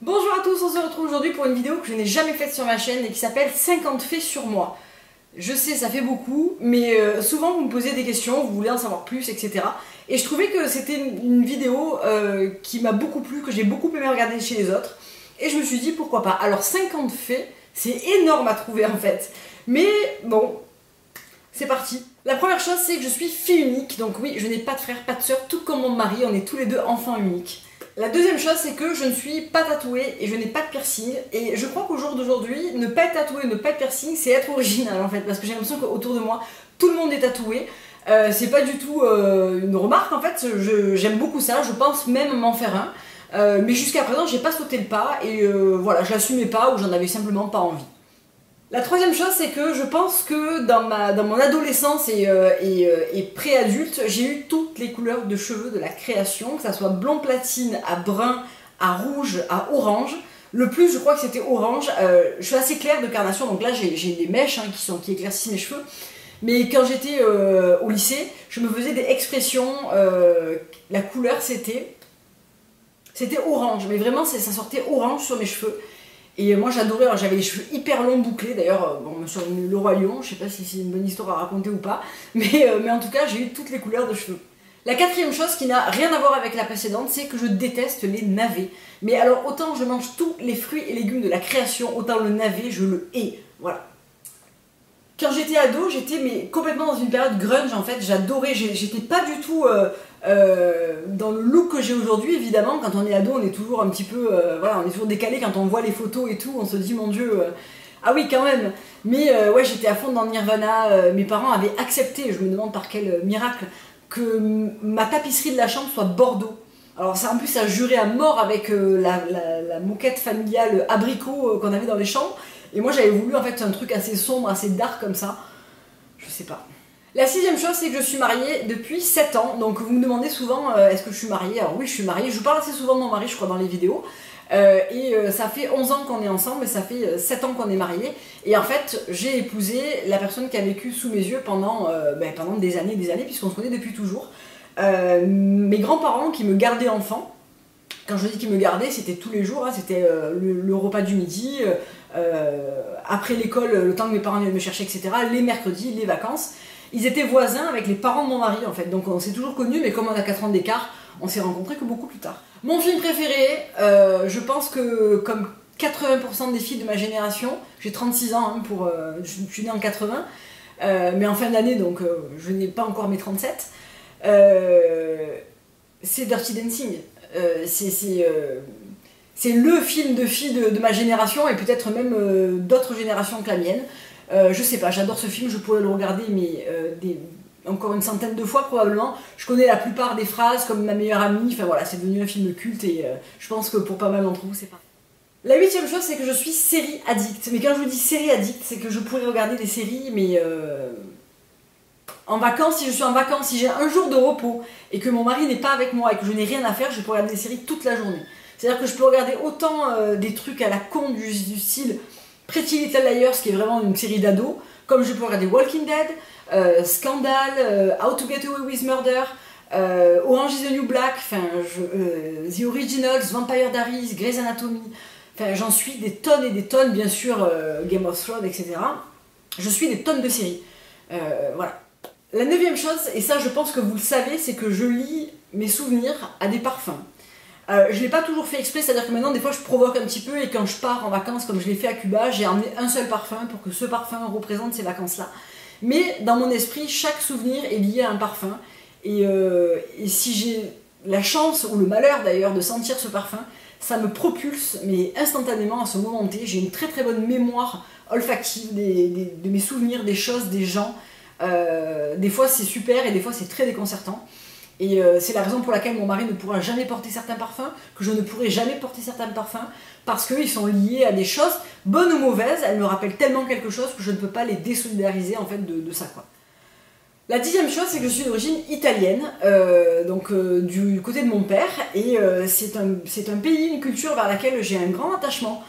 Bonjour à tous, on se retrouve aujourd'hui pour une vidéo que je n'ai jamais faite sur ma chaîne et qui s'appelle 50 faits sur moi. Je sais, ça fait beaucoup, mais souvent vous me posez des questions, vous voulez en savoir plus, etc. Et je trouvais que c'était une vidéo qui m'a beaucoup plu, que j'ai beaucoup aimé regarder chez les autres. Et je me suis dit pourquoi pas. Alors 50 faits, c'est énorme à trouver en fait. Mais bon, c'est parti. La première chose, c'est que je suis fille unique, donc oui, je n'ai pas de frère, pas de soeur, tout comme mon mari, on est tous les deux enfants uniques. La deuxième chose, c'est que je ne suis pas tatouée et je n'ai pas de piercing. Et je crois qu'au jour d'aujourd'hui, ne pas être tatouée, ne pas être piercing, c'est être original en fait. Parce que j'ai l'impression qu'autour de moi, tout le monde est tatoué. C'est pas du tout une remarque en fait, j'aime beaucoup ça, je pense même m'en faire un. Mais jusqu'à présent, j'ai pas sauté le pas et voilà, je l'assumais pas ou j'en avais simplement pas envie. La troisième chose, c'est que je pense que dans mon adolescence et pré-adulte, j'ai eu toutes les couleurs de cheveux de la création, que ça soit blond platine, à brun, à rouge, à orange. Le plus, je crois que c'était orange. Je suis assez claire de carnation, donc là j'ai des mèches qui éclaircissent mes cheveux. Mais quand j'étais au lycée, je me faisais des expressions, la couleur c'était orange, mais vraiment ça sortait orange sur mes cheveux. Et moi j'adorais, j'avais les cheveux hyper longs bouclés, d'ailleurs bon, sur le Roi Lion, je sais pas si c'est une bonne histoire à raconter ou pas, mais en tout cas j'ai eu toutes les couleurs de cheveux. La quatrième chose qui n'a rien à voir avec la précédente, c'est que je déteste les navets. Mais alors autant je mange tous les fruits et légumes de la création, autant le navet je le hais, voilà. Quand j'étais ado, j'étais complètement dans une période grunge en fait, j'adorais, j'étais pas du tout dans le look que j'ai aujourd'hui. Évidemment, quand on est ado, on est toujours un petit peu, voilà, on est toujours décalé quand on voit les photos et tout, on se dit mon Dieu, ah oui quand même. Mais ouais, j'étais à fond dans Nirvana, mes parents avaient accepté, je me demande par quel miracle, que ma tapisserie de la chambre soit bordeaux. Alors ça, en plus ça jurait à mort avec la moquette familiale abricot qu'on avait dans les chambres. Et moi j'avais voulu en fait un truc assez sombre, assez dark comme ça. Je sais pas. La sixième chose, c'est que je suis mariée depuis 7 ans. Donc vous me demandez souvent est-ce que je suis mariée. Alors oui, je suis mariée. Je vous parle assez souvent de mon mari, je crois, dans les vidéos. Ça fait 11 ans qu'on est ensemble et ça fait 7 ans qu'on est mariés. Et en fait, j'ai épousé la personne qui a vécu sous mes yeux pendant des années, puisqu'on se connaît depuis toujours. Mes grands-parents qui me gardaient enfant. Quand je dis qu'ils me gardaient, c'était tous les jours, hein, c'était le repas du midi, après l'école, le temps que mes parents viennent me chercher, etc. Les mercredis, les vacances. Ils étaient voisins avec les parents de mon mari en fait, donc on s'est toujours connus, mais comme on a 4 ans d'écart, on s'est rencontrés que beaucoup plus tard. Mon film préféré, je pense que comme 80% des filles de ma génération, j'ai 36 ans, hein, je suis née en 80, mais en fin d'année, donc je n'ai pas encore mes 37, c'est Dirty Dancing. C'est le film de filles de ma génération et peut-être même d'autres générations que la mienne. Je sais pas, j'adore ce film, je pourrais le regarder encore une centaine de fois probablement. Je connais la plupart des phrases comme ma meilleure amie, enfin voilà, c'est devenu un film culte et je pense que pour pas mal d'entre vous c'est pas. La huitième chose, c'est que je suis série addict. Mais quand je vous dis série addict, c'est que je pourrais regarder des séries, mais en vacances, si je suis en vacances, si j'ai un jour de repos et que mon mari n'est pas avec moi et que je n'ai rien à faire, je peux regarder des séries toute la journée. C'est-à-dire que je peux regarder autant des trucs à la con du style Pretty Little Liars, qui est vraiment une série d'ados, comme je peux regarder Walking Dead, Scandal, How to Get Away with Murder, Orange is the New Black, The Originals, Vampire Diaries, Grey's Anatomy, enfin j'en suis des tonnes et des tonnes, bien sûr Game of Thrones, etc. Je suis des tonnes de séries. Voilà. La neuvième chose, et ça je pense que vous le savez, c'est que je lie mes souvenirs à des parfums. Je ne l'ai pas toujours fait exprès, c'est-à-dire que maintenant des fois je provoque un petit peu et quand je pars en vacances comme je l'ai fait à Cuba, j'ai emmené un seul parfum pour que ce parfum représente ces vacances-là. Mais dans mon esprit, chaque souvenir est lié à un parfum et si j'ai la chance ou le malheur d'ailleurs de sentir ce parfum, ça me propulse mais instantanément à ce moment T. J'ai une très très bonne mémoire olfactive de mes souvenirs, des choses, des gens. Des fois c'est super et des fois c'est très déconcertant. Et c'est la raison pour laquelle mon mari ne pourra jamais porter certains parfums, que je ne pourrai jamais porter certains parfums, parce qu'ils sont liés à des choses, bonnes ou mauvaises, elles me rappellent tellement quelque chose que je ne peux pas les désolidariser en fait de ça quoi. La dixième chose, c'est que je suis d'origine italienne, du côté de mon père, et c'est un pays, une culture vers laquelle j'ai un grand attachement.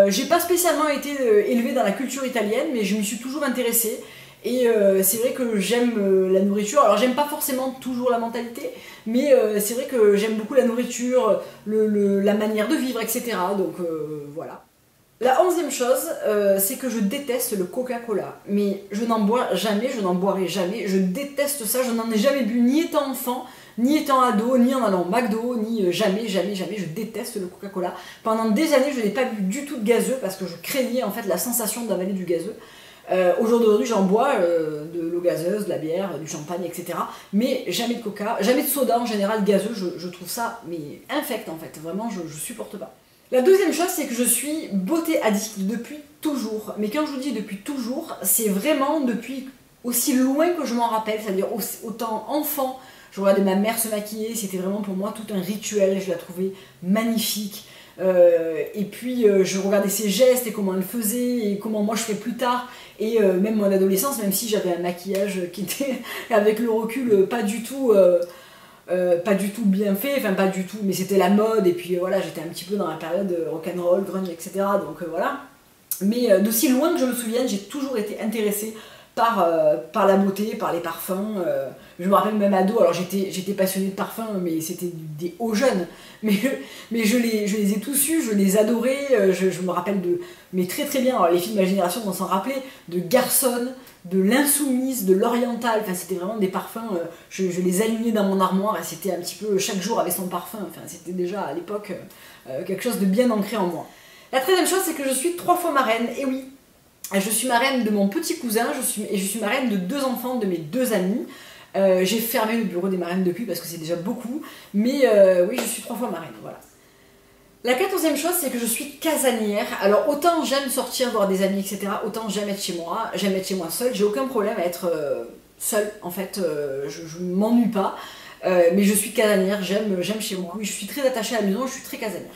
J'ai pas spécialement été élevée dans la culture italienne, mais je m'y suis toujours intéressée. Et c'est vrai que j'aime la nourriture. Alors j'aime pas forcément toujours la mentalité, mais c'est vrai que j'aime beaucoup la nourriture, la manière de vivre, etc. Donc voilà. La 11e chose, c'est que je déteste le Coca-Cola. Mais je n'en bois jamais, je n'en boirai jamais. Je déteste ça, je n'en ai jamais bu, ni étant enfant, ni étant ado, ni en allant au McDo, ni jamais, jamais, jamais. Je déteste le Coca-Cola. Pendant des années, je n'ai pas bu du tout de gazeux parce que je craignais en fait la sensation d'avaler du gazeux. Au jour d'aujourd'hui, j'en bois de l'eau gazeuse, de la bière, du champagne, etc. Mais jamais de coca, jamais de soda en général gazeux. Je trouve ça mais infect en fait. Vraiment, je supporte pas. La deuxième chose, c'est que je suis beauté addict depuis toujours. Mais quand je vous dis depuis toujours, c'est vraiment depuis aussi loin que je m'en rappelle, c'est-à-dire autant enfant. Je regardais ma mère se maquiller, c'était vraiment pour moi tout un rituel, je la trouvais magnifique. Et puis je regardais ses gestes et comment elle faisait et comment moi je ferais plus tard. Et même mon adolescence, même si j'avais un maquillage qui était avec le recul pas du tout bien fait, enfin pas du tout, mais c'était la mode, et puis voilà, j'étais un petit peu dans la période rock'n'roll, grunge, etc. Donc voilà. Mais d'aussi loin que je me souvienne, j'ai toujours été intéressée par la beauté, par les parfums. Je me rappelle même ado, alors j'étais passionnée de parfums, mais c'était des hauts jeunes. Mais je les ai tous eus, je les adorais. Je me rappelle mais très très bien, alors les filles de ma génération vont s'en rappeler, de Garçonne, de l'Insoumise, de l'Oriental. Enfin, c'était vraiment des parfums, je les alignais dans mon armoire et c'était un petit peu, chaque jour avait son parfum. Enfin, c'était déjà à l'époque quelque chose de bien ancré en moi. La 13e chose, c'est que je suis 3 fois marraine, et oui. Je suis marraine de mon petit cousin, et je suis marraine de 2 enfants de mes 2 amis. J'ai fermé le bureau des marraines depuis parce que c'est déjà beaucoup, mais oui, je suis 3 fois marraine, voilà. La 14e chose, c'est que je suis casanière. Alors autant j'aime sortir voir des amis, etc., autant j'aime être chez moi seule. J'ai aucun problème à être seule, en fait, je m'ennuie pas, mais je suis casanière, j'aime chez moi. Oui, je suis très attachée à la maison, je suis très casanière.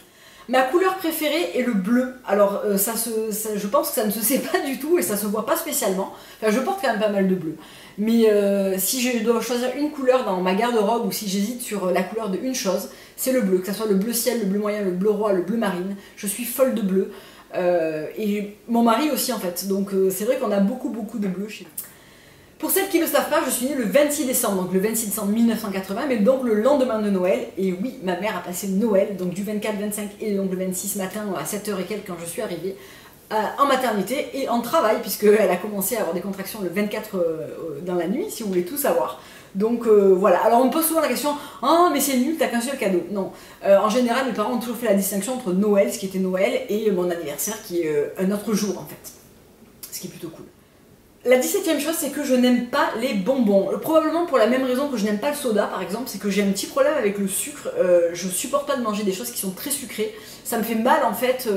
Ma couleur préférée est le bleu. Alors je pense que ça ne se sait pas du tout et ça se voit pas spécialement. Enfin, je porte quand même pas mal de bleu. Mais si je dois choisir une couleur dans ma garde-robe ou si j'hésite sur la couleur d'une chose, c'est le bleu. Que ce soit le bleu ciel, le bleu moyen, le bleu roi, le bleu marine. Je suis folle de bleu. Et mon mari aussi en fait. Donc c'est vrai qu'on a beaucoup de bleu chez nous. Pour celles qui ne le savent pas, je suis née le 26 décembre, donc le 26 décembre 1980, mais donc le lendemain de Noël. Et oui, ma mère a passé Noël, donc du 24, 25 et donc le 26 matin à 7h et quelques quand je suis arrivée en maternité et en travail, puisqu'elle a commencé à avoir des contractions le 24 dans la nuit, si vous voulez tout savoir. Donc voilà, alors on me pose souvent la question « Ah, mais c'est nul, t'as qu'un seul cadeau ». Non, en général, mes parents ont toujours fait la distinction entre Noël, ce qui était Noël, et mon anniversaire, qui est un autre jour en fait. Ce qui est plutôt cool. La 17e chose, c'est que je n'aime pas les bonbons. Probablement pour la même raison que je n'aime pas le soda, par exemple, c'est que j'ai un petit problème avec le sucre. Je supporte pas de manger des choses qui sont très sucrées. Ça me fait mal, en fait,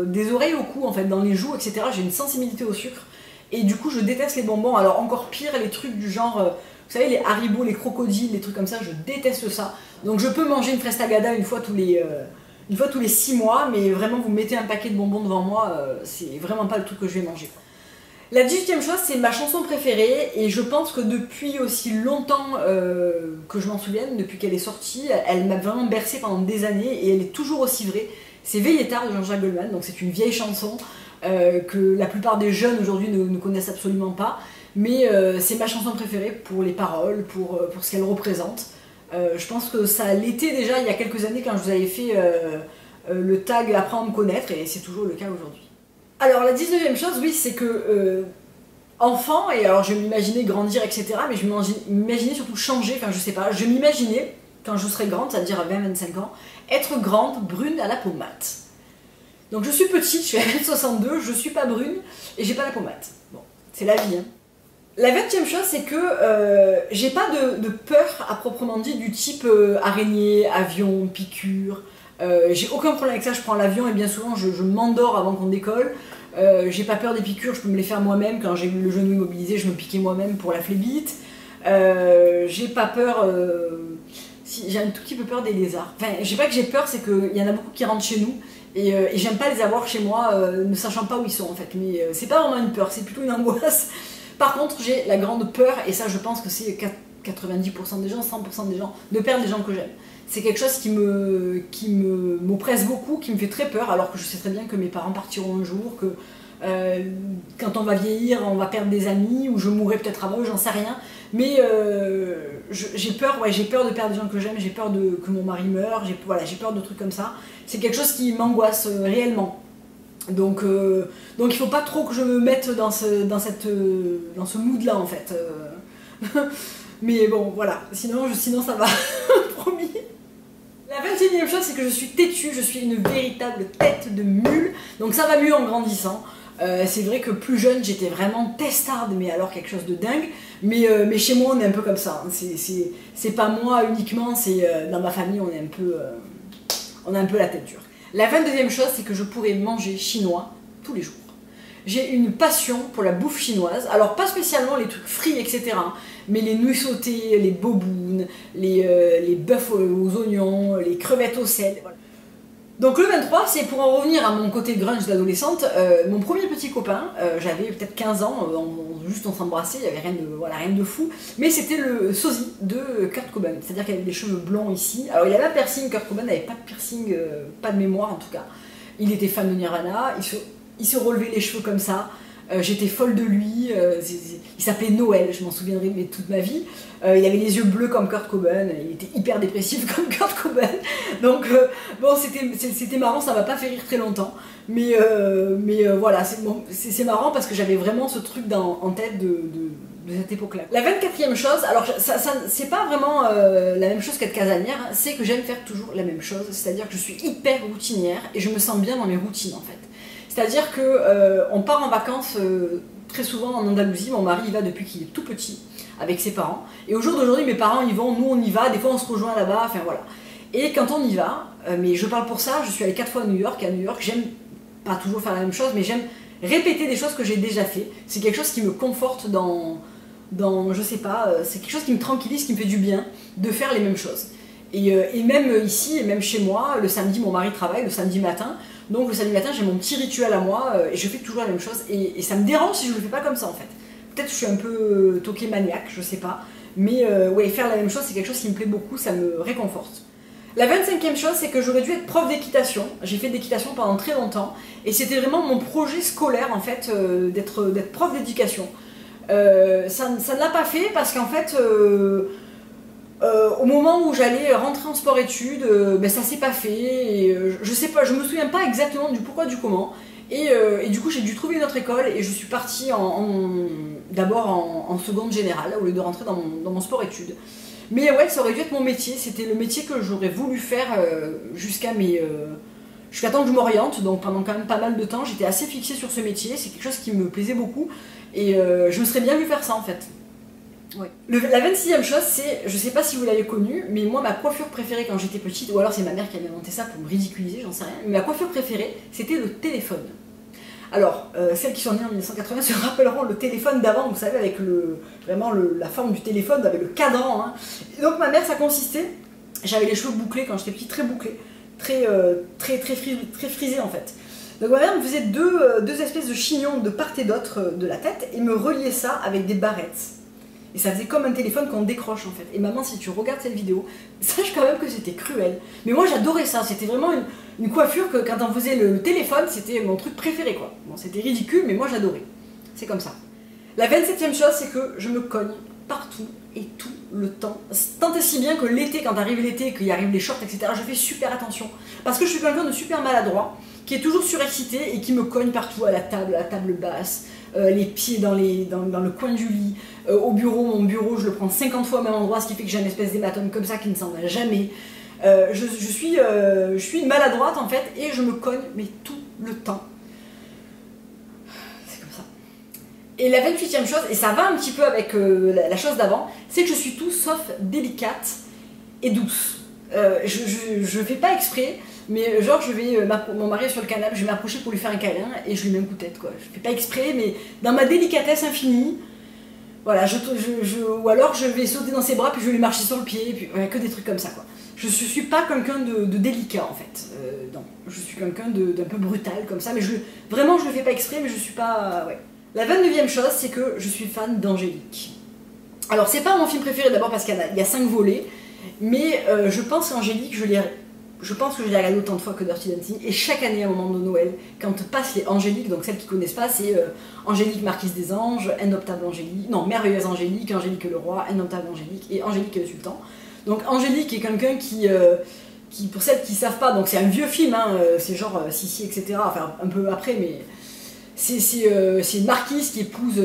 des oreilles au cou, en fait, dans les joues, etc. J'ai une sensibilité au sucre. Et du coup, je déteste les bonbons. Alors, encore pire, les trucs du genre, vous savez, les Haribo, les crocodiles, les trucs comme ça, je déteste ça. Donc, je peux manger une fraise tagada une fois tous les 6 mois, mais vraiment, vous mettez un paquet de bonbons devant moi, c'est vraiment pas le truc que je vais manger. La 18e chose, c'est ma chanson préférée, et je pense que depuis aussi longtemps que je m'en souvienne, depuis qu'elle est sortie, elle m'a vraiment bercée pendant des années, et elle est toujours aussi vraie. C'est Veillez tard de Jean-Jacques Goldman, donc c'est une vieille chanson que la plupart des jeunes aujourd'hui ne connaissent absolument pas, mais c'est ma chanson préférée pour les paroles, pour ce qu'elle représente. Je pense que ça l'était déjà il y a quelques années quand je vous avais fait le tag Apprends à me connaître, et c'est toujours le cas aujourd'hui. Alors la 19e chose, oui, c'est que enfant, et alors je m'imaginais grandir, etc., mais je m'imaginais surtout changer, enfin je sais pas, je m'imaginais, quand je serais grande, c'est-à-dire à 20-25 ans, être grande, brune à la peau mate. Donc je suis petite, je suis à 1m62, je suis pas brune, et j'ai pas la peau mate. Bon, c'est la vie, hein. La 20e chose, c'est que j'ai pas de peur à proprement dit du type araignée, avion, piqûre. J'ai aucun problème avec ça, je prends l'avion et bien souvent je m'endors avant qu'on décolle. J'ai pas peur des piqûres, je peux me les faire moi-même. Quand j'ai eu le genou immobilisé, je me piquais moi-même pour la phlébite. J'ai pas peur, j'ai un tout petit peu peur des lézards. Enfin, j'ai pas que j'ai peur, c'est qu'il y en a beaucoup qui rentrent chez nous et j'aime pas les avoir chez moi, ne sachant pas où ils sont en fait. Mais c'est pas vraiment une peur, c'est plutôt une angoisse. Par contre, j'ai la grande peur, et ça je pense que c'est 90% des gens, 100% des gens, de perdre des gens que j'aime. C'est quelque chose qui m'oppresse beaucoup, qui me fait très peur, alors que je sais très bien que mes parents partiront un jour, que Quand on va vieillir, on va perdre des amis, ou je mourrai peut-être avant eux, j'en sais rien. Mais j'ai peur, ouais, j'ai peur de perdre des gens que j'aime, j'ai peur que mon mari meure, voilà, j'ai peur de trucs comme ça. C'est quelque chose qui m'angoisse réellement. Donc il faut pas trop que je me mette dans ce mood-là en fait. Mais bon, voilà, sinon ça va, promis. La 21e chose, c'est que je suis têtue, je suis une véritable tête de mule, donc ça va mieux en grandissant. C'est vrai que plus jeune, j'étais vraiment testarde, mais alors quelque chose de dingue. Mais chez moi, on est un peu comme ça. Hein. C'est pas moi uniquement, c'est dans ma famille, on a un peu la tête dure. La 22e chose, c'est que je pourrais manger chinois tous les jours. J'ai une passion pour la bouffe chinoise, alors pas spécialement les trucs frits, etc. Mais les nouilles sautées, les bobounes, les bœufs aux oignons, les crevettes au sel. Voilà. Donc le 23, c'est pour en revenir à mon côté grunge d'adolescente, mon premier petit copain, j'avais peut-être 15 ans, juste on s'embrassait, il n'y avait rien de fou, mais c'était le sosie de Kurt Cobain, c'est-à-dire qu'il avait des cheveux blonds ici. Alors il avait un piercing, Kurt Cobain n'avait pas de piercing, pas de mémoire en tout cas. Il était fan de Nirvana, il se relevait les cheveux comme ça. J'étais folle de lui, il s'appelait Noël, je m'en souviendrai mais toute ma vie. Il avait les yeux bleus comme Kurt Cobain, il était hyper dépressif comme Kurt Cobain. Donc bon, c'était marrant, ça m'a pas fait rire très longtemps. Mais voilà, c'est marrant parce que j'avais vraiment ce truc en tête de cette époque-là. La 24e chose, alors c'est pas vraiment la même chose qu'être casanière, hein, c'est que j'aime faire toujours la même chose, c'est-à-dire que je suis hyper routinière et je me sens bien dans mes routines en fait. C'est-à-dire qu'on part en vacances très souvent en Andalousie, mon mari y va depuis qu'il est tout petit, avec ses parents. Et au jour d'aujourd'hui, mes parents y vont, nous on y va, des fois on se rejoint là-bas, enfin voilà. Et quand on y va, mais je parle pour ça, je suis allée 4 fois à New York, et à New York j'aime pas toujours faire la même chose, mais j'aime répéter des choses que j'ai déjà fait. C'est quelque chose qui me conforte dans je sais pas, c'est quelque chose qui me tranquillise, qui me fait du bien de faire les mêmes choses. Et même ici, et même chez moi, le samedi, mon mari travaille, le samedi matin. Donc le samedi matin, j'ai mon petit rituel à moi et je fais toujours la même chose. Et ça me dérange si je le fais pas comme ça en fait. Peut-être que je suis un peu toquée maniaque, je sais pas. Mais ouais, faire la même chose, c'est quelque chose qui me plaît beaucoup, ça me réconforte. La 25e chose, c'est que j'aurais dû être prof d'équitation. J'ai fait de l'équitation pendant très longtemps. Et c'était vraiment mon projet scolaire en fait, d'être prof d'éducation. Ça ne l'a pas fait parce qu'en fait... au moment où j'allais rentrer en sport-études, ben ça s'est pas fait, et, je sais pas, je me souviens pas exactement du pourquoi du comment, et du coup j'ai dû trouver une autre école et je suis partie d'abord en seconde générale au lieu de rentrer dans mon sport-études. Mais ouais, ça aurait dû être mon métier, c'était le métier que j'aurais voulu faire jusqu'à temps que je m'oriente, donc pendant quand même pas mal de temps j'étais assez fixée sur ce métier, c'est quelque chose qui me plaisait beaucoup, et je me serais bien vu faire ça en fait. Ouais. La 26e chose, c'est, je sais pas si vous l'avez connu, mais moi ma coiffure préférée quand j'étais petite, ou alors c'est ma mère qui avait inventé ça pour me ridiculiser, j'en sais rien, mais ma coiffure préférée, c'était le téléphone. Alors, celles qui sont nées en 1980 se rappelleront le téléphone d'avant, vous savez, avec vraiment la forme du téléphone, avec le cadran. Hein. Et donc ma mère, ça consistait, j'avais les cheveux bouclés quand j'étais petite, très bouclés, très frisés en fait. Donc ma mère me faisait deux espèces de chignons de part et d'autre de la tête, et me reliait ça avec des barrettes. Et ça faisait comme un téléphone qu'on décroche en fait. Et maman, si tu regardes cette vidéo, sache quand même que c'était cruel. Mais moi j'adorais ça, c'était vraiment une coiffure que quand on faisait le téléphone, c'était mon truc préféré quoi. Bon, c'était ridicule, mais moi j'adorais. C'est comme ça. La 27e chose, c'est que je me cogne partout et tout le temps. Tant et si bien que l'été, quand arrive l'été, qu'il arrive les shorts, etc., je fais super attention. Parce que je suis quelqu'un de super maladroit, qui est toujours surexcité et qui me cogne partout à la table basse, les pieds dans le coin du lit, au bureau, mon bureau, je le prends 50 fois au même endroit, ce qui fait que j'ai une espèce d'hématome comme ça qui ne s'en va jamais. Je suis une maladroite en fait, et je me cogne, mais tout le temps. C'est comme ça. Et la 28e chose, et ça va un petit peu avec la chose d'avant, c'est que je suis tout sauf délicate et douce. Je fais pas exprès, mais genre mon mari est sur le canapé, je vais m'approcher pour lui faire un câlin et je lui mets un coup de tête quoi. Je fais pas exprès, mais dans ma délicatesse infinie, voilà, ou alors je vais sauter dans ses bras puis je vais lui marcher sur le pied, et puis ouais, que des trucs comme ça quoi. Je suis pas quelqu'un de délicat en fait, non, je suis quelqu'un d'un peu brutal comme ça, mais vraiment je le fais pas exprès, mais je suis pas, ouais. La 29e chose, c'est que je suis fan d'Angélique. Alors c'est pas mon film préféré d'abord parce qu'il y a 5 volets, mais je pense qu'Angélique, je l'ai je pense que je l'ai regardé autant de fois que Dirty Dancing, et chaque année, à un moment de Noël, quand passent les Angéliques, donc celles qui connaissent pas, c'est Angélique Marquise des Anges, Indomptable Angélique, non, Merveilleuse Angélique, Angélique le Roi, Indomptable Angélique et Angélique le Sultan. Donc Angélique est quelqu'un qui, pour celles qui savent pas, donc c'est un vieux film, hein, c'est genre Sissi, etc., enfin un peu après, mais c'est une marquise qui épouse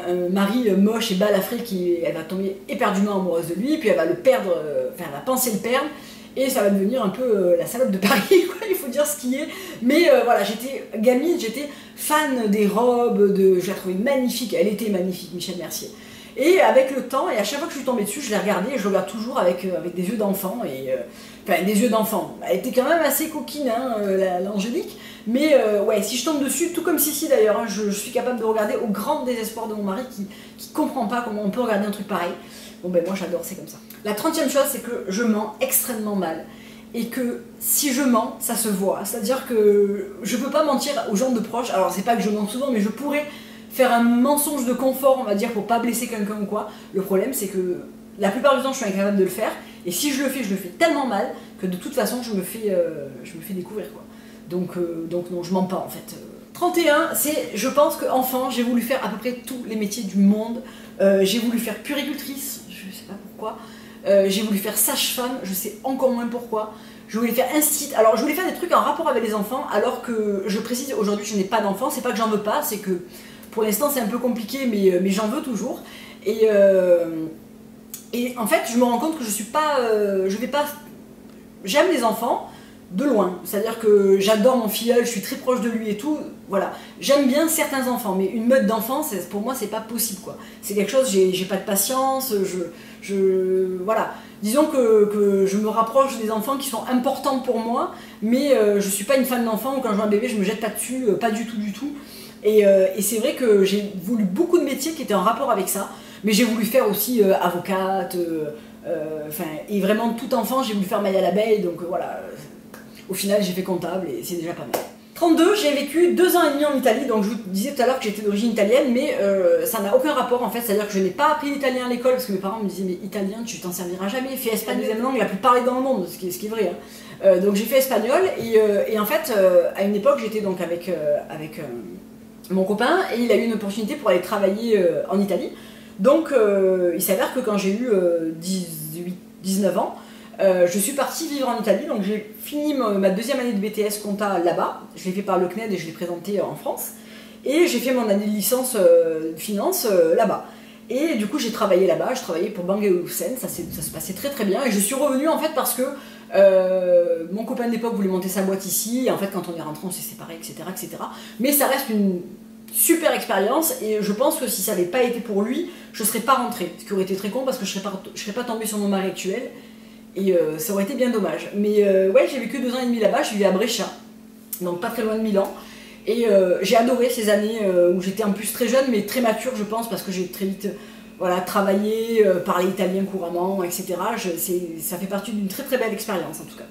un mari moche et balafré, elle va tomber éperdument amoureuse de lui, puis elle va le perdre, enfin elle va penser le perdre, et ça va devenir un peu la salope de Paris, quoi, il faut dire ce qui est. Mais voilà, j'étais gamine, j'étais fan des robes, je la trouvais magnifique, elle était magnifique, Michel Mercier. Et avec le temps, et à chaque fois que je suis tombée dessus, je l'ai regardée, et je le regarde toujours avec des yeux d'enfant, enfin des yeux d'enfant. Elle était quand même assez coquine, hein, l'Angélique, mais ouais, si je tombe dessus, tout comme Sissi d'ailleurs, hein, je suis capable de regarder au grand désespoir de mon mari qui comprend pas comment on peut regarder un truc pareil. Bon ben moi j'adore, c'est comme ça. La 30e chose, c'est que je mens extrêmement mal. Et que si je mens, ça se voit. C'est-à-dire que je peux pas mentir aux gens de proches. Alors c'est pas que je mens souvent, mais je pourrais faire un mensonge de confort, on va dire, pour pas blesser quelqu'un ou quoi. Le problème, c'est que la plupart du temps, je suis incapable de le faire. Et si je le fais tellement mal que de toute façon, je me fais découvrir, quoi. Donc non, je mens pas en fait. 31, c'est, je pense qu'enfant, j'ai voulu faire à peu près tous les métiers du monde. J'ai voulu faire puéricultrice, je sais pas pourquoi. J'ai voulu faire sage-femme, je sais encore moins pourquoi. Je voulais faire instit. Alors je voulais faire des trucs en rapport avec les enfants, alors que je précise aujourd'hui je n'ai pas d'enfants. C'est pas que j'en veux pas, c'est que pour l'instant c'est un peu compliqué, mais j'en veux toujours. Et en fait je me rends compte que je suis pas, j'aime les enfants de loin. C'est-à-dire que j'adore mon filleul, je suis très proche de lui et tout. Voilà, j'aime bien certains enfants, mais une meute d'enfants, pour moi c'est pas possible, quoi. C'est quelque chose, j'ai pas de patience, voilà. Disons que je me rapproche des enfants qui sont importants pour moi, mais je suis pas une fan d'enfants où quand je vois un bébé je me jette pas dessus, pas du tout. Et c'est vrai que j'ai voulu beaucoup de métiers qui étaient en rapport avec ça, mais j'ai voulu faire aussi avocate, et vraiment tout enfant j'ai voulu faire maille à l'abeille, donc voilà. Au final j'ai fait comptable et c'est déjà pas mal. 32, j'ai vécu 2 ans et demi en Italie, donc je vous disais tout à l'heure que j'étais d'origine italienne, mais ça n'a aucun rapport en fait, c'est-à-dire que je n'ai pas appris l'italien à l'école parce que mes parents me disaient mais italien tu t'en serviras jamais, fais espagnol, deuxième langue la plus parlée dans le monde, ce qui est vrai. Hein. Donc j'ai fait espagnol et en fait à une époque j'étais donc avec mon copain et il a eu une opportunité pour aller travailler en Italie. Donc il s'avère que quand j'ai eu 19 ans, je suis partie vivre en Italie, donc j'ai fini ma 2e année de BTS compta là-bas. Je l'ai fait par le CNED et je l'ai présenté en France. Et j'ai fait mon année de licence finance là-bas. Et du coup j'ai travaillé là-bas, je travaillais pour Bang & Olufsen, ça se passait très très bien. Et je suis revenue en fait parce que mon copain de l'époque voulait monter sa boîte ici. Et en fait quand on est rentré on s'est séparés, etc. Mais ça reste une super expérience et je pense que si ça n'avait pas été pour lui, je ne serais pas rentrée. Ce qui aurait été très con parce que je ne serais pas tombée sur mon mari actuel. Et ça aurait été bien dommage. Mais ouais, j'ai vécu 2 ans et demi là-bas, je vivais à Brescia, donc pas très loin de Milan. Et j'ai adoré ces années où j'étais en plus très jeune, mais très mature, je pense, parce que j'ai très vite voilà, travaillé, parlé italien couramment, etc. Ça fait partie d'une très très belle expérience en tout cas.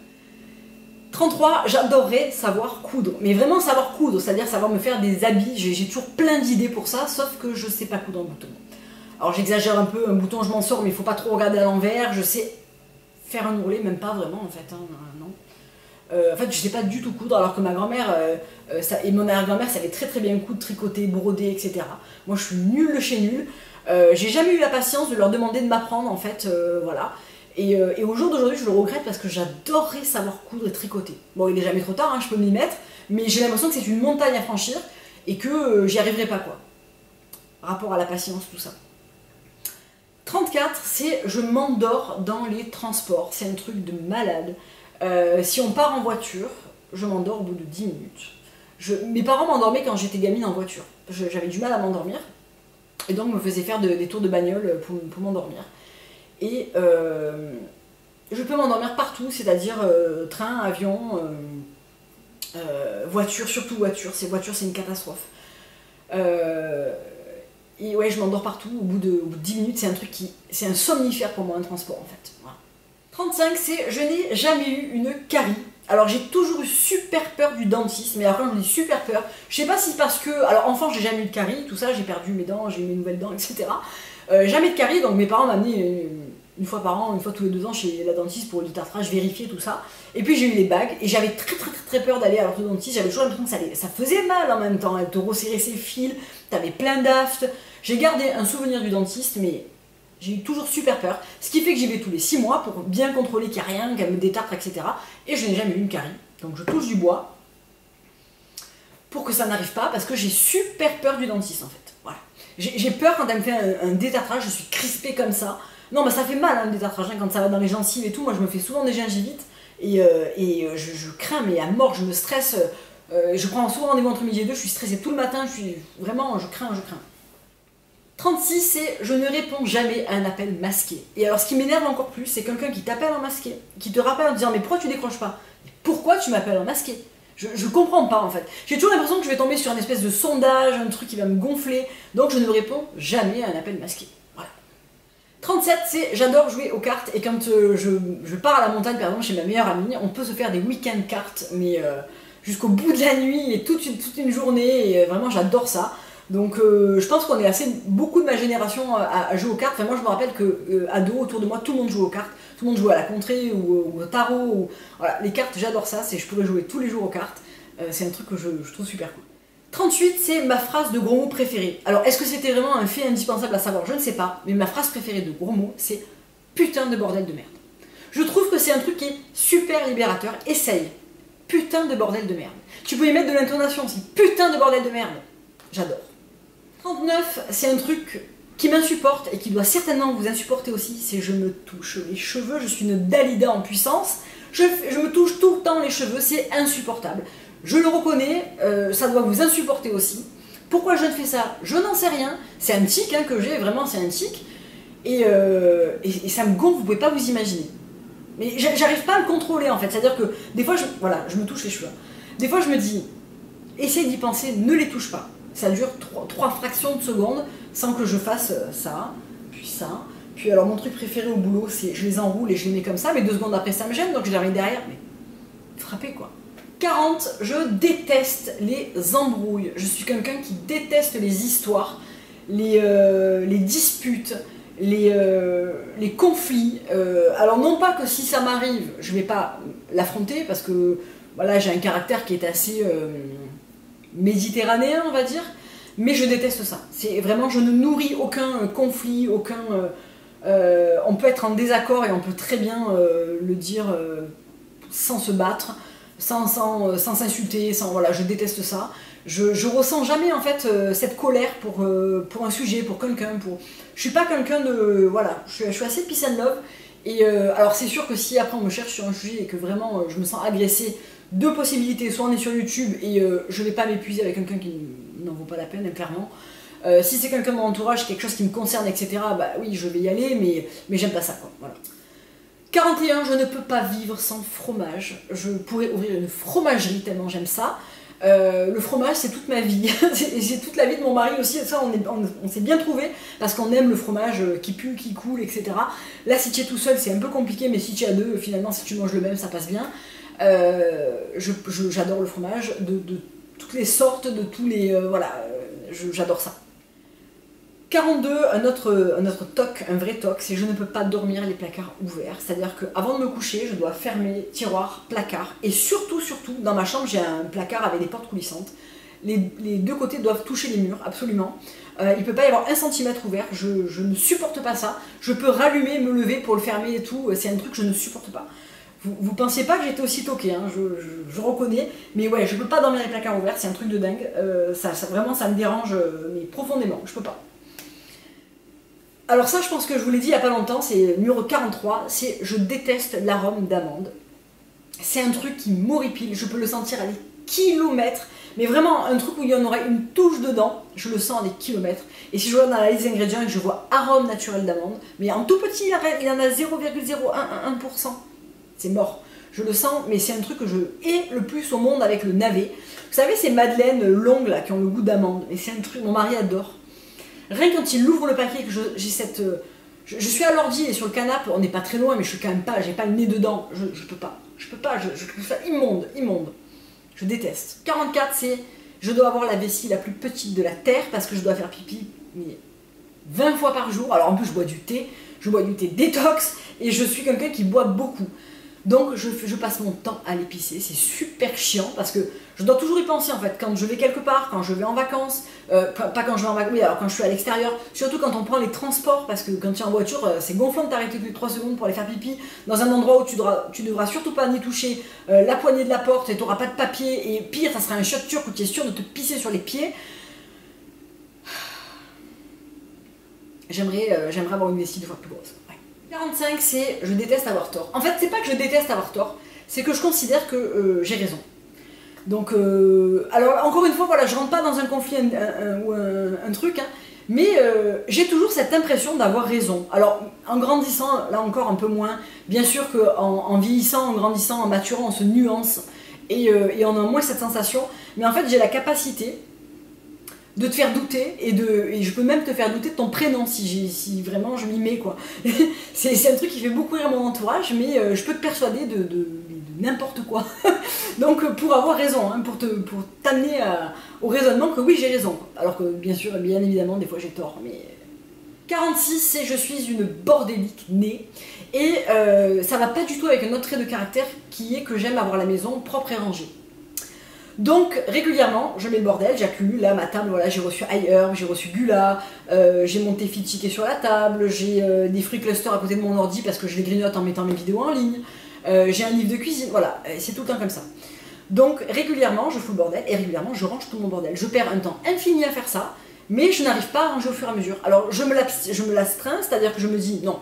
33, j'adorerais savoir coudre, mais vraiment savoir coudre, c'est-à-dire savoir me faire des habits. J'ai toujours plein d'idées pour ça, sauf que je sais pas coudre un bouton. Alors j'exagère un peu, un bouton je m'en sors, mais il faut pas trop regarder à l'envers, je sais faire un ourlet, même pas vraiment en fait, hein, non. En fait, je sais pas du tout coudre, alors que ma grand-mère et mon arrière-grand-mère savaient très très bien coudre, tricoter, broder, etc. Moi, je suis nulle de chez nulle. J'ai jamais eu la patience de leur demander de m'apprendre, en fait, voilà. Et au jour d'aujourd'hui, je le regrette parce que j'adorerais savoir coudre et tricoter. Bon, il est jamais trop tard, hein, je peux m'y mettre, mais j'ai l'impression que c'est une montagne à franchir et que j'y arriverai pas, quoi. Rapport à la patience, tout ça. 34, c'est je m'endors dans les transports. C'est un truc de malade. Si on part en voiture, je m'endors au bout de 10 minutes. Mes parents m'endormaient quand j'étais gamine en voiture. J'avais du mal à m'endormir. Et donc me faisaient faire des tours de bagnole pour m'endormir. Et je peux m'endormir partout, c'est-à-dire train, avion, voiture, surtout voiture. Voiture, c'est une catastrophe. Et ouais, je m'endors partout au bout de 10 minutes, c'est un somnifère pour moi, un transport en fait. Voilà. 35, c'est je n'ai jamais eu une carie. Alors j'ai toujours eu super peur du dentiste, mais alors quand je me dis super peur, je sais pas si parce que, alors enfant j'ai jamais eu de carie, tout ça, j'ai perdu mes dents, j'ai eu mes nouvelles dents, etc. Jamais de carie, donc mes parents m'ont amené une fois par an, une fois tous les 2 ans chez la dentiste pour le détartrage, vérifier tout ça. Et puis j'ai eu les bagues et j'avais très peur d'aller à l'orthodontiste, j'avais toujours l'impression que ça faisait mal en même temps, elle te resserrait ses fils, t'avais plein d'aftes. J'ai gardé un souvenir du dentiste, mais j'ai eu toujours super peur, ce qui fait que j'y vais tous les 6 mois pour bien contrôler qu'il n'y a rien, qu'elle me détartre, etc. Et je n'ai jamais eu une carie, donc je touche du bois pour que ça n'arrive pas, parce que j'ai super peur du dentiste en fait. Voilà. J'ai peur quand elle me fait un détartrage, je suis crispée comme ça. Non, mais ça fait mal, hein, le détartrage, hein, quand ça va dans les gencives et tout. Moi, je me fais souvent des gingivites et je crains, mais à mort, je me stresse. Je prends souvent rendez-vous entre midi et 2, je suis stressée tout le matin, je crains. 36, c'est je ne réponds jamais à un appel masqué. Et alors, ce qui m'énerve encore plus, c'est quelqu'un qui t'appelle en masqué, qui te rappelle en disant mais pourquoi tu décroches pas? Pourquoi tu m'appelles en masqué? Je comprends pas en fait. J'ai toujours l'impression que je vais tomber sur une espèce de sondage, un truc qui va me gonfler, donc je ne réponds jamais à un appel masqué. 37, c'est j'adore jouer aux cartes et quand je pars à la montagne par exemple chez ma meilleure amie, on peut se faire des week-end cartes mais jusqu'au bout de la nuit et toute une journée et vraiment j'adore ça. Donc je pense qu'on est beaucoup de ma génération à jouer aux cartes. Enfin, moi je me rappelle que ado autour de moi tout le monde joue aux cartes, tout le monde joue à la contrée ou au tarot. Voilà, les cartes j'adore ça, je pourrais jouer tous les jours aux cartes, c'est un truc que je trouve super cool. 38, c'est ma phrase de gros mots préférée. Alors, est-ce que c'était vraiment un fait indispensable à savoir? Je ne sais pas, mais ma phrase préférée de gros mots, c'est putain de bordel de merde. Je trouve que c'est un truc qui est super libérateur. Essaye. Putain de bordel de merde. Tu peux y mettre de l'intonation aussi. Putain de bordel de merde. J'adore. 39, c'est un truc qui m'insupporte et qui doit certainement vous insupporter aussi, c'est je me touche les cheveux, je suis une Dalida en puissance. Je me touche tout le temps les cheveux, c'est insupportable. Je le reconnais, ça doit vous insupporter aussi. Pourquoi je ne fais ça? Je n'en sais rien. C'est un tic hein, que j'ai, vraiment c'est un tic. Et ça me gonfle, vous pouvez pas vous imaginer. Mais j'arrive pas à le contrôler en fait. C'est-à-dire que des fois, je me touche les cheveux. Des fois je me dis, essaye d'y penser, ne les touche pas. Ça dure 3 fractions de seconde sans que je fasse ça, puis ça. Puis alors mon truc préféré au boulot, c'est je les enroule et je les mets comme ça, mais 2 secondes après ça me gêne, donc je les remets derrière. Mais frappez quoi. 40, je déteste les embrouilles. Je suis quelqu'un qui déteste les histoires, les disputes, les conflits. Alors non pas que si ça m'arrive, je vais pas l'affronter parce que voilà, j'ai un caractère qui est assez méditerranéen, on va dire, mais je déteste ça. C'est vraiment, je ne nourris aucun conflit, on peut être en désaccord et on peut très bien le dire sans se battre. Sans s'insulter, voilà, je déteste ça. Je ressens jamais en fait cette colère pour un sujet, pour quelqu'un. Je suis pas quelqu'un de... Voilà, je suis assez peace and love. Et alors c'est sûr que si après on me cherche sur un sujet et que vraiment je me sens agressée, 2 possibilités, soit on est sur YouTube et je vais pas m'épuiser avec quelqu'un qui n'en vaut pas la peine, clairement. Si c'est quelqu'un de mon entourage, quelque chose qui me concerne, etc., bah oui, je vais y aller, mais j'aime pas ça, quoi. Voilà. 41, je ne peux pas vivre sans fromage. Je pourrais ouvrir une fromagerie tellement j'aime ça. Le fromage, c'est toute ma vie. C'est toute la vie de mon mari aussi. Ça, on s'est bien trouvé parce qu'on aime le fromage qui pue, qui coule, etc. Là, si tu es tout seul, c'est un peu compliqué, mais si tu es à 2, finalement, si tu manges le même, ça passe bien. J'adore le fromage de toutes les sortes, de tous les... voilà, j'adore ça. 42, un autre toc, un vrai toc, c'est je ne peux pas dormir les placards ouverts. C'est-à-dire qu'avant de me coucher, je dois fermer tiroirs, placards. Et surtout, dans ma chambre, j'ai un placard avec des portes coulissantes. Les 2 côtés doivent toucher les murs, absolument. Il ne peut pas y avoir 1 centimètre ouvert, je ne supporte pas ça. Je peux rallumer, me lever pour le fermer et tout, c'est un truc que je ne supporte pas. Vous pensiez pas que j'étais aussi toquée, hein, je reconnais, mais ouais, je peux pas dormir les placards ouverts, c'est un truc de dingue. Vraiment, ça me dérange mais profondément, je peux pas. Alors ça, je pense que je vous l'ai dit il y a pas longtemps, c'est numéro 43, c'est je déteste l'arôme d'amande. C'est un truc qui m'horripile, je peux le sentir à des kilomètres, mais vraiment un truc où il y en aurait une touche dedans, je le sens à des kilomètres. Et si je vois dans la liste des ingrédients et que je vois arôme naturel d'amande, mais en tout petit, il en a 0,011%. C'est mort. Je le sens, mais c'est un truc que je hais le plus au monde avec le navet. Vous savez, ces madeleines longues là qui ont le goût d'amande, mais c'est un truc, mon mari adore. Rien quand il ouvre le paquet, que j'ai cette... Je suis à l'ordi et sur le canapé, on n'est pas très loin, mais je suis quand même pas, j'ai pas le nez dedans. Je peux pas. Je trouve ça immonde. Je déteste. 44, c'est je dois avoir la vessie la plus petite de la terre parce que je dois faire pipi mais 20 fois par jour. Alors en plus, je bois du thé. je bois du thé détox, et je suis quelqu'un qui boit beaucoup. Donc je passe mon temps à l'épicer, c'est super chiant parce que je dois toujours y penser en fait, quand je vais quelque part, quand je vais en vacances, pas quand je vais en vacances, oui alors quand je suis à l'extérieur, surtout quand on prend les transports, parce que quand tu es en voiture, c'est gonflant de t'arrêter toutes les 3 secondes pour aller faire pipi, dans un endroit où tu devras surtout pas ni toucher la poignée de la porte et tu n'auras pas de papier, et pire, ça sera un shot turc où tu es sûr de te pisser sur les pieds. J'aimerais avoir une vessie 2 fois plus grosse. 45, c'est je déteste avoir tort. En fait, c'est pas que je déteste avoir tort, c'est que je considère que j'ai raison. Donc, alors encore une fois, voilà, je rentre pas dans un conflit ou un truc, hein, mais j'ai toujours cette impression d'avoir raison. Alors, en grandissant, là encore un peu moins, bien sûr qu'en vieillissant, en grandissant, en maturant, on se nuance et on a moins cette sensation, mais en fait, j'ai la capacité de te faire douter, et je peux même te faire douter de ton prénom si vraiment je m'y mets, quoi. C'est un truc qui fait beaucoup rire mon entourage, mais je peux te persuader de n'importe quoi. Donc pour avoir raison, hein, pour t'amener au raisonnement que oui j'ai raison. Alors que bien sûr, bien évidemment, des fois j'ai tort, mais... 46, c'est je suis une bordélique née, et ça va pas du tout avec un autre trait de caractère qui est que j'aime avoir la maison propre et rangée. Donc régulièrement je mets le bordel, j'accumule là ma table, voilà, j'ai reçu iHerb, j'ai reçu Gula, j'ai mon thé Fitchi qui est sur la table, j'ai des fruits cluster à côté de mon ordi parce que je les grignote en mettant mes vidéos en ligne, j'ai un livre de cuisine, voilà, c'est tout le temps comme ça. Donc régulièrement je fous le bordel et régulièrement je range tout mon bordel. Je perds un temps infini à faire ça, mais je n'arrive pas à ranger au fur et à mesure. Alors je me l'astreins, c'est-à-dire que je me dis non,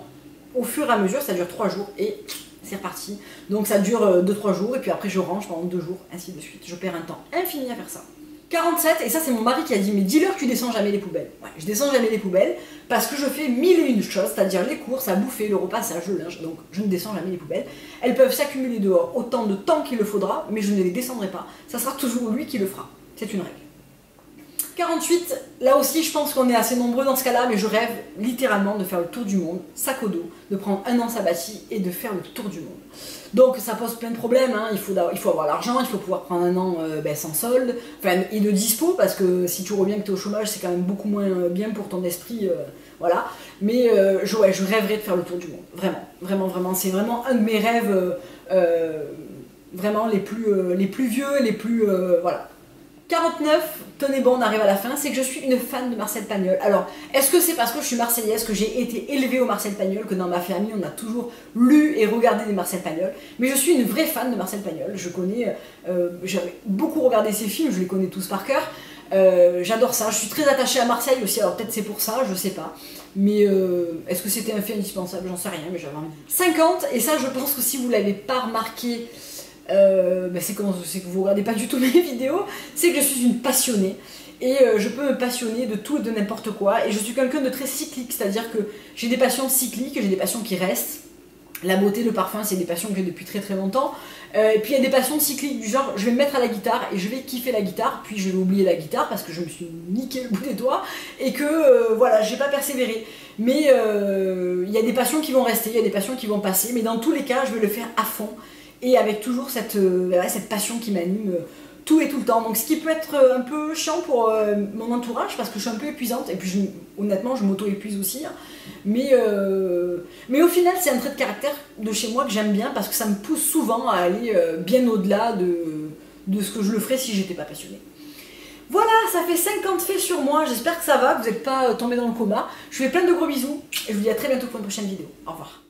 au fur et à mesure, ça dure 3 jours et... c'est reparti. Donc ça dure 2-3 jours et puis après je range pendant 2 jours, ainsi de suite. Je perds un temps infini à faire ça. 47, et ça c'est mon mari qui a dit, mais dis-leur que tu descends jamais les poubelles. Ouais, je descends jamais les poubelles parce que je fais 1001 choses, c'est-à-dire les courses, à bouffer, le repassage, le linge, donc je ne descends jamais les poubelles. Elles peuvent s'accumuler dehors autant de temps qu'il le faudra, mais je ne les descendrai pas. Ça sera toujours lui qui le fera. C'est une règle. 48, là aussi je pense qu'on est assez nombreux dans ce cas-là, mais je rêve littéralement de faire le tour du monde, sac au dos, de prendre un an sabbatique et de faire le tour du monde. Donc ça pose plein de problèmes, hein. Il faut avoir l'argent, il faut pouvoir prendre un an sans solde, enfin, et de dispo, parce que si tu reviens que tu es au chômage, c'est quand même beaucoup moins bien pour ton esprit, voilà. Mais je rêverais de faire le tour du monde, vraiment, vraiment, vraiment. C'est vraiment un de mes rêves, vraiment les plus vieux, les plus, voilà. 49, tenez bon, on arrive à la fin, c'est que je suis une fan de Marcel Pagnol. Alors, est-ce que c'est parce que je suis marseillaise, que j'ai été élevée au Marcel Pagnol, que dans ma famille on a toujours lu et regardé des Marcel Pagnol, mais je suis une vraie fan de Marcel Pagnol. Je connais, j'avais beaucoup regardé ses films, je les connais tous par cœur. J'adore ça, je suis très attachée à Marseille aussi, alors peut-être c'est pour ça, je sais pas. Mais est-ce que c'était un fait indispensable? J'en sais rien, mais j'avais envie. 50, et ça je pense que si vous l'avez pas remarqué, c'est que vous regardez pas du tout mes vidéos, c'est que je suis une passionnée et je peux me passionner de tout et de n'importe quoi, et je suis quelqu'un de très cyclique, c'est-à-dire que j'ai des passions cycliques, j'ai des passions qui restent. La beauté, le parfum, c'est des passions que j'ai depuis très très longtemps, et puis il y a des passions cycliques du genre je vais me mettre à la guitare et je vais kiffer la guitare, puis je vais oublier la guitare parce que je me suis niqué le bout des doigts et que voilà, j'ai pas persévéré. Mais il y a des passions qui vont rester, il y a des passions qui vont passer, mais dans tous les cas je vais le faire à fond et avec toujours cette passion qui m'anime tout et tout le temps. Donc ce qui peut être un peu chiant pour mon entourage parce que je suis un peu épuisante, et puis honnêtement je m'auto-épuise aussi, hein. Mais au final c'est un trait de caractère de chez moi que j'aime bien parce que ça me pousse souvent à aller bien au-delà de ce que je le ferais si j'étais pas passionnée. Voilà, ça fait 50 faits sur moi, j'espère que ça va, que vous n'êtes pas tombé dans le coma. Je vous fais plein de gros bisous et je vous dis à très bientôt pour une prochaine vidéo. Au revoir.